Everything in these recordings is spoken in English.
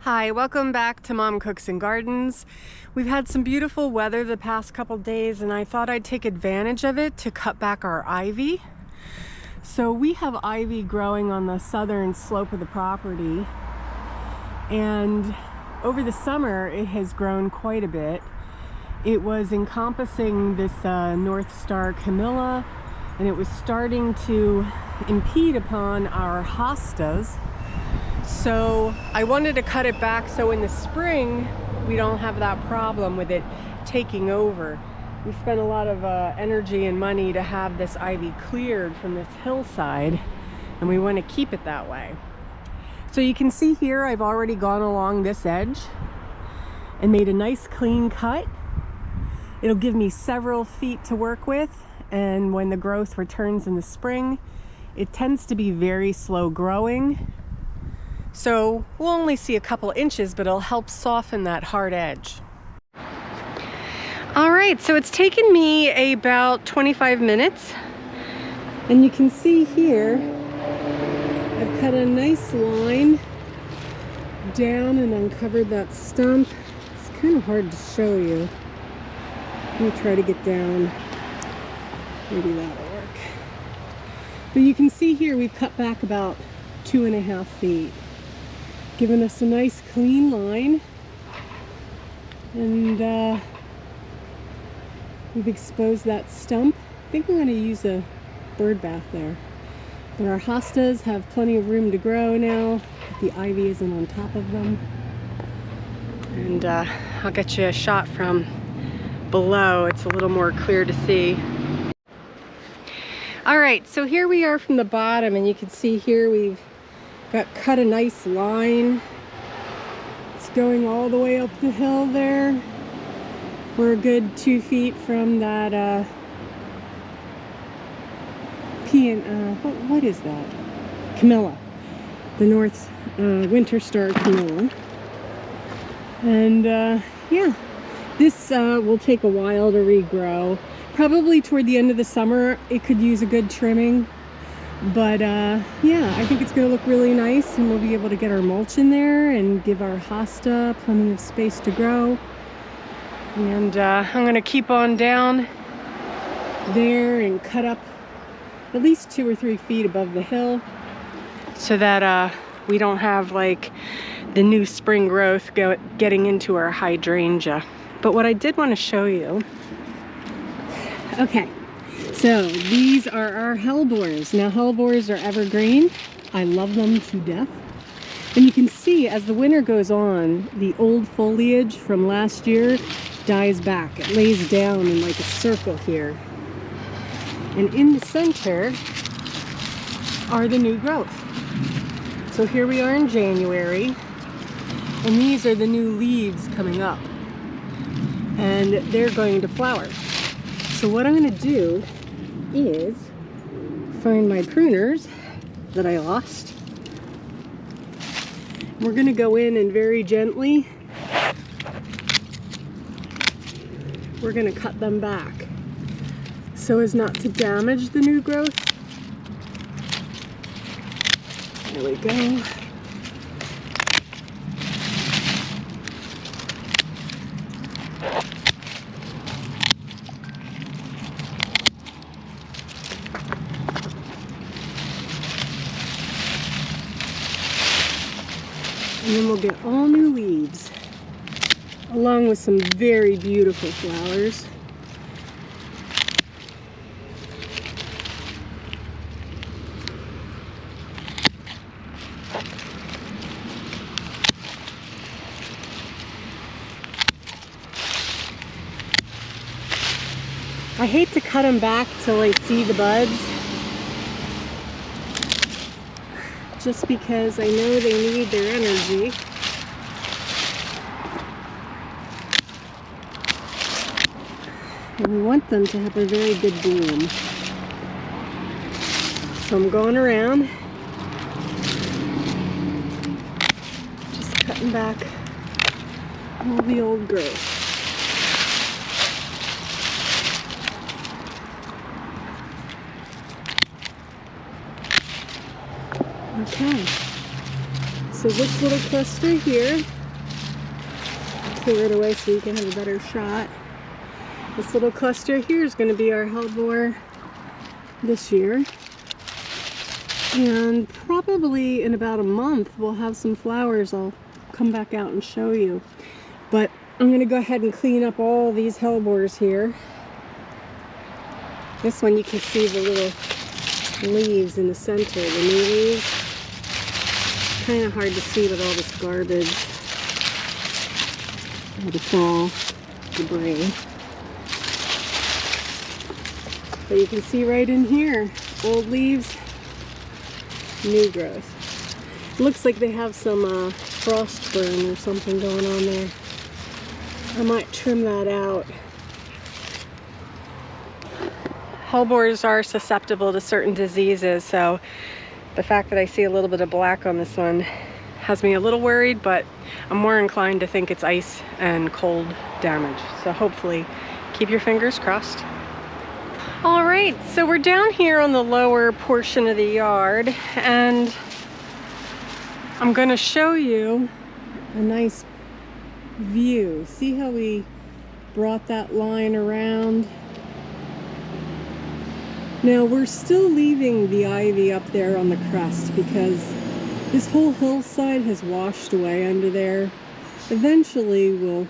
Hi, welcome back to Mom Cooks and Gardens. We've had some beautiful weather the past couple days and I thought I'd take advantage of it to cut back our ivy. So we have ivy growing on the southern slope of the property, and over the summer it has grown quite a bit. It was encompassing this North Star Camilla, and it was starting to impede upon our hostas. So I wanted to cut it back so in the spring we don't have that problem with it taking over. We spent a lot of energy and money to have this ivy cleared from this hillside, and we want to keep it that way. So you can see here I've already gone along this edge and made a nice clean cut. It'll give me several feet to work with, and when the growth returns in the spring, it tends to be very slow growing. So we'll only see a couple inches, but it'll help soften that hard edge. All right, so it's taken me about 25 minutes. And you can see here, I've cut a nice line down and uncovered that stump. It's kind of hard to show you. Let me try to get down. Maybe that'll work. But you can see here we've cut back about 2.5 feet. Giving us a nice clean line, and we've exposed that stump. I think I'm going to use a bird bath there. But our hostas have plenty of room to grow now. The ivy isn't on top of them. And I'll get you a shot from below. It's a little more clear to see. All right, so here we are from the bottom, and you can see here we've cut a nice line. It's going all the way up the hill there. We're a good 2 feet from that what is that? Camilla, the North Winter Star Camilla. And yeah, this will take a while to regrow. Probably toward the end of the summer it could use a good trimming. But yeah, I think it's going to look really nice, and we'll be able to get our mulch in there and give our hosta plenty of space to grow. And I'm going to keep on down there and cut up at least 2 or 3 feet above the hill so that we don't have like the new spring growth getting into our hydrangea. But what I did want to show you, okay. So these are our Hellebores. Now Hellebores are evergreen. I love them to death. And you can see as the winter goes on, the old foliage from last year dies back. It lays down in like a circle here. And in the center are the new growth. So here we are in January, and these are the new leaves coming up. And they're going to flower. So what I'm going to do is find my pruners that I lost. We're going to go in and very gently we're going to cut them back so as not to damage the new growth. There we go. And then we'll get all new leaves, along with some very beautiful flowers. I hate to cut them back till I see the buds, just because I know they need their energy. And we want them to have a very good bloom. So I'm going around, just cutting back all the old growth. Okay, so this little cluster here clear it away so you can have a better shot. This little cluster here is going to be our Hellebore this year. And probably in about a month we'll have some flowers. I'll come back out and show you. But I'm going to go ahead and clean up all these Hellebores here. This one you can see the little leaves in the center, the new leaves. Kind of hard to see with all this garbage. All the fall debris. But you can see right in here, old leaves, new growth. Looks like they have some frost burn or something going on there. I might trim that out. Hellebores are susceptible to certain diseases, so the fact that I see a little bit of black on this one has me a little worried, but I'm more inclined to think it's ice and cold damage. So hopefully, keep your fingers crossed. All right, so we're down here on the lower portion of the yard, and I'm gonna show you a nice view. See how we brought that line around? Now we're still leaving the ivy up there on the crest because this whole hillside has washed away under there. Eventually we'll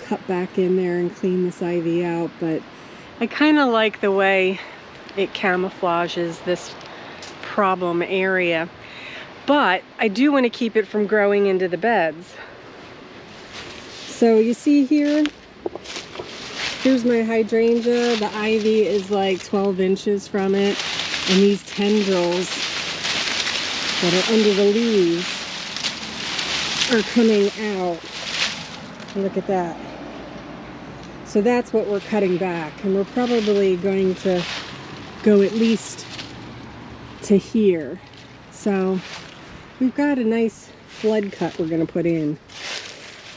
cut back in there and clean this ivy out, but I kind of like the way it camouflages this problem area. But I do want to keep it from growing into the beds. So you see here, here's my hydrangea. The ivy is like 12 inches from it. And these tendrils that are under the leaves are coming out. Look at that. So that's what we're cutting back. And we're probably going to go at least to here. So we've got a nice flood cut we're going to put in.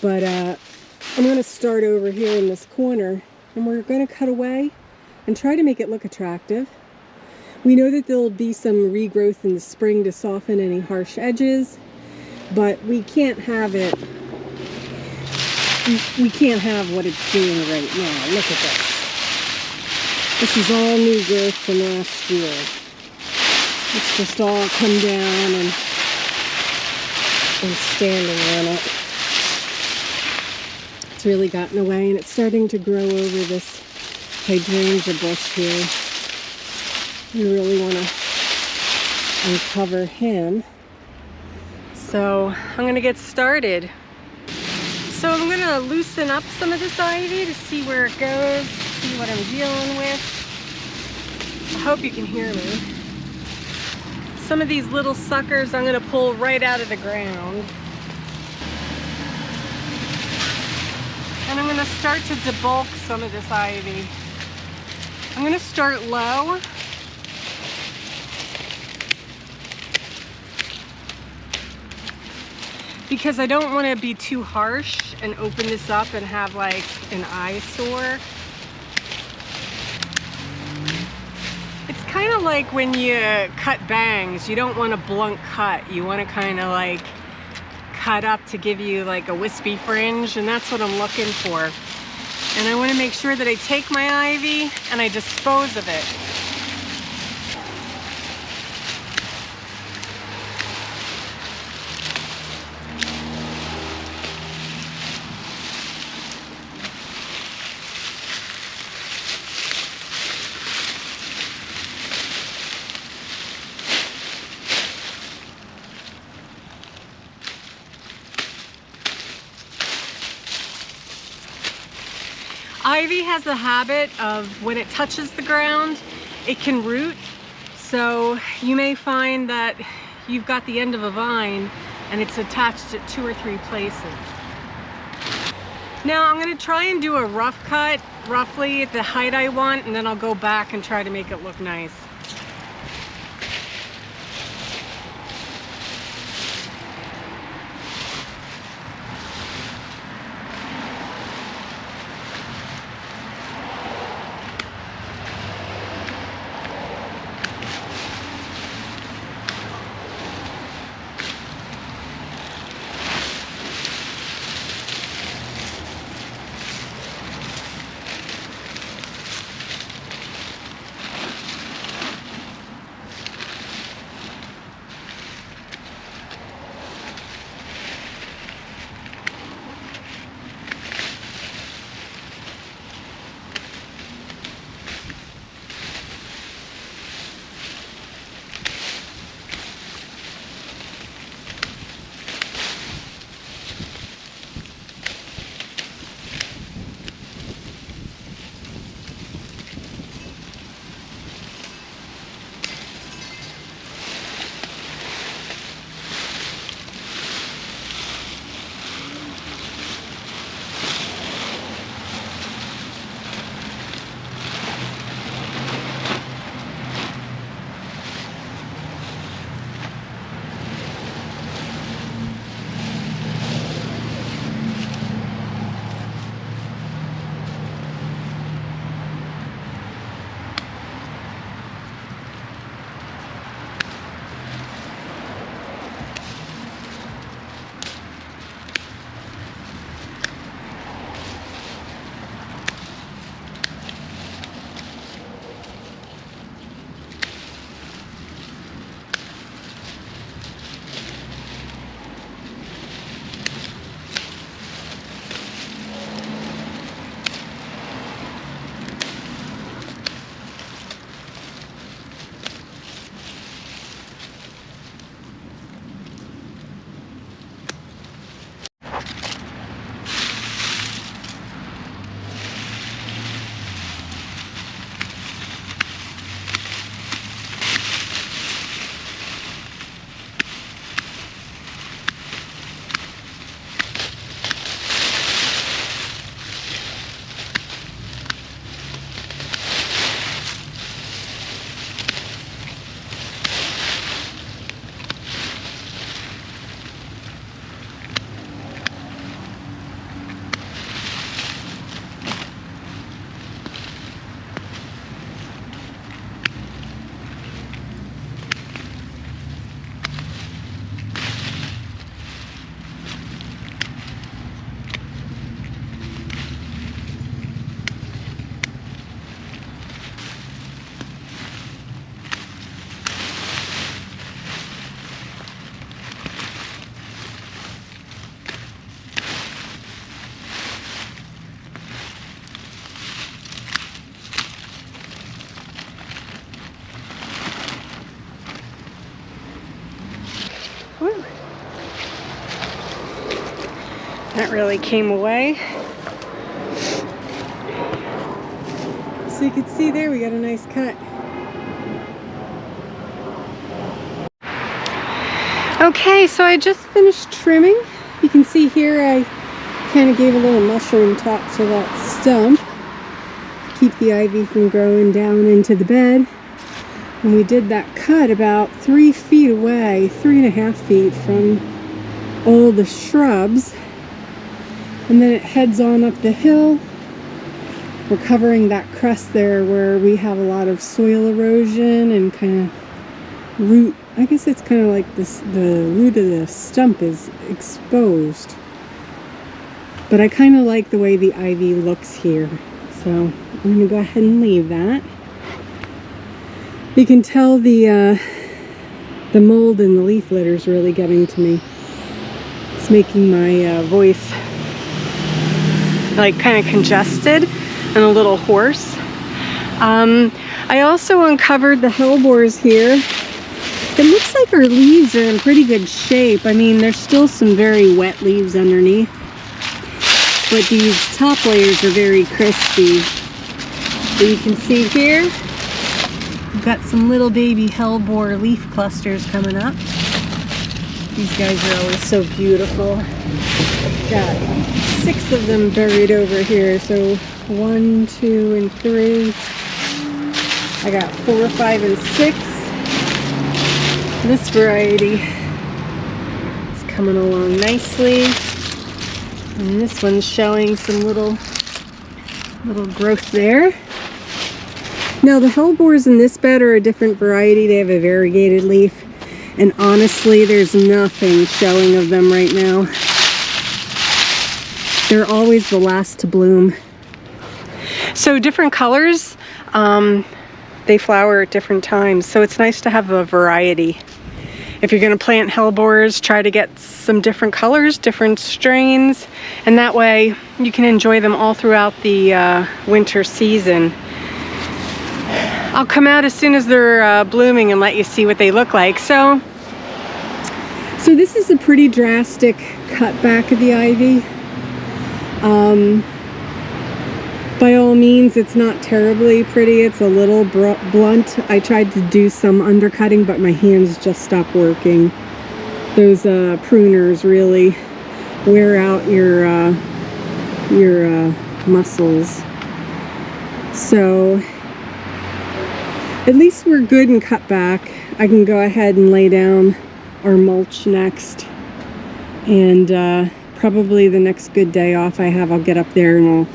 But I'm going to start over here in this corner, and we're going to cut away and try to make it look attractive. We know that there'll be some regrowth in the spring to soften any harsh edges, but we can't have it. We can't have what it's doing right now. Look at this. This is all new growth from last year. It's just all come down and standing on it. It's really gotten away, and it's starting to grow over this hydrangea bush here. We really want to uncover him. So I'm going to get started. So I'm going to loosen up some of this ivy to see where it goes, see what I'm dealing with. I hope you can hear me. Some of these little suckers I'm going to pull right out of the ground. And I'm going to start to debulk some of this ivy. I'm going to start low. Because I don't want to be too harsh and open this up and have like an eyesore. It's kind of like when you cut bangs, you don't want a blunt cut. You want to kind of like cut up to give you like a wispy fringe, and that's what I'm looking for. And I want to make sure that I take my ivy and I dispose of it. Ivy has a habit of when it touches the ground, it can root. So you may find that you've got the end of a vine and it's attached at 2 or 3 places. Now I'm going to try and do a rough cut, roughly at the height I want, and then I'll go back and try to make it look nice. Woo. That really came away. So you can see there we got a nice cut. Okay, so I just finished trimming. You can see here I kind of gave a little mushroom top to that stump. Keep the ivy from growing down into the bed. And we did that cut about 3 feet away, 3.5 feet from all the shrubs. And then it heads on up the hill. We're covering that crest there where we have a lot of soil erosion and kind of root. I guess it's kind of like this, the root of the stump is exposed. But I kind of like the way the ivy looks here. So I'm going to go ahead and leave that. You can tell the mold in the leaf litter is really getting to me. It's making my voice like kind of congested and a little hoarse. I also uncovered the Hellebores here. It looks like our leaves are in pretty good shape. I mean, there's still some very wet leaves underneath, but these top layers are very crispy. So you can see here, we've got some little baby Hellebore leaf clusters coming up. These guys are always so beautiful. Got 6 of them buried over here. So 1, 2, and 3. I got 4, 5, and 6. This variety is coming along nicely. And this one's showing some little growth there. Now the Hellebores in this bed are a different variety. They have a variegated leaf. And honestly, there's nothing showing of them right now. They're always the last to bloom. So different colors, they flower at different times. So it's nice to have a variety. If you're going to plant Hellebores, try to get some different colors, different strains, and that way you can enjoy them all throughout the winter season. I'll come out as soon as they're blooming and let you see what they look like. So this is a pretty drastic cut back of the ivy. By all means, it's not terribly pretty. It's a little blunt. I tried to do some undercutting, but my hands just stopped working. Those pruners really wear out your muscles. So at least we're good and cut back. I can go ahead and lay down our mulch next. And probably the next good day off I have, I'll get up there and I'll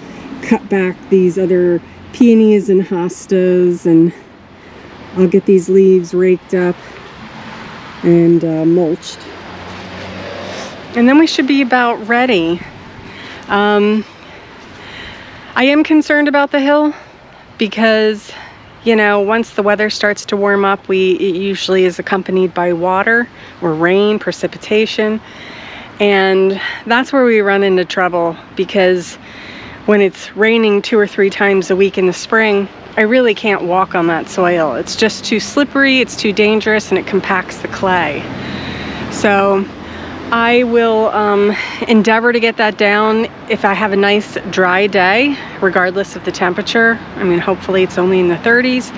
cut back these other peonies and hostas, and I'll get these leaves raked up and mulched. And then we should be about ready. I am concerned about the hill because, you know, once the weather starts to warm up, it usually is accompanied by water or rain, precipitation. And that's where we run into trouble, because when it's raining 2 or 3 times a week in the spring, I really can't walk on that soil. It's just too slippery, it's too dangerous, and it compacts the clay. So I will endeavor to get that down if I have a nice dry day, regardless of the temperature. I mean, hopefully it's only in the 30s.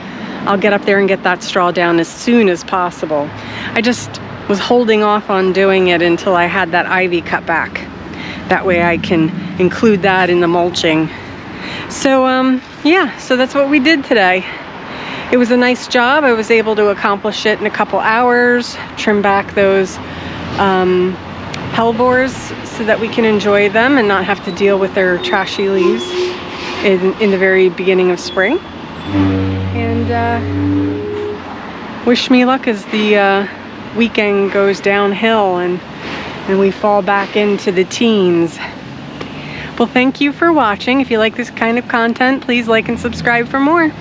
I'll get up there and get that straw down as soon as possible. I just was holding off on doing it until I had that ivy cut back. That way I can include that in the mulching. So yeah, so that's what we did today. It was a nice job. I was able to accomplish it in a couple hours, trim back those Hellebores so that we can enjoy them and not have to deal with their trashy leaves in the very beginning of spring. And wish me luck as the weekend goes downhill and we fall back into the teens. Well, thank you for watching. If you like this kind of content, please like and subscribe for more.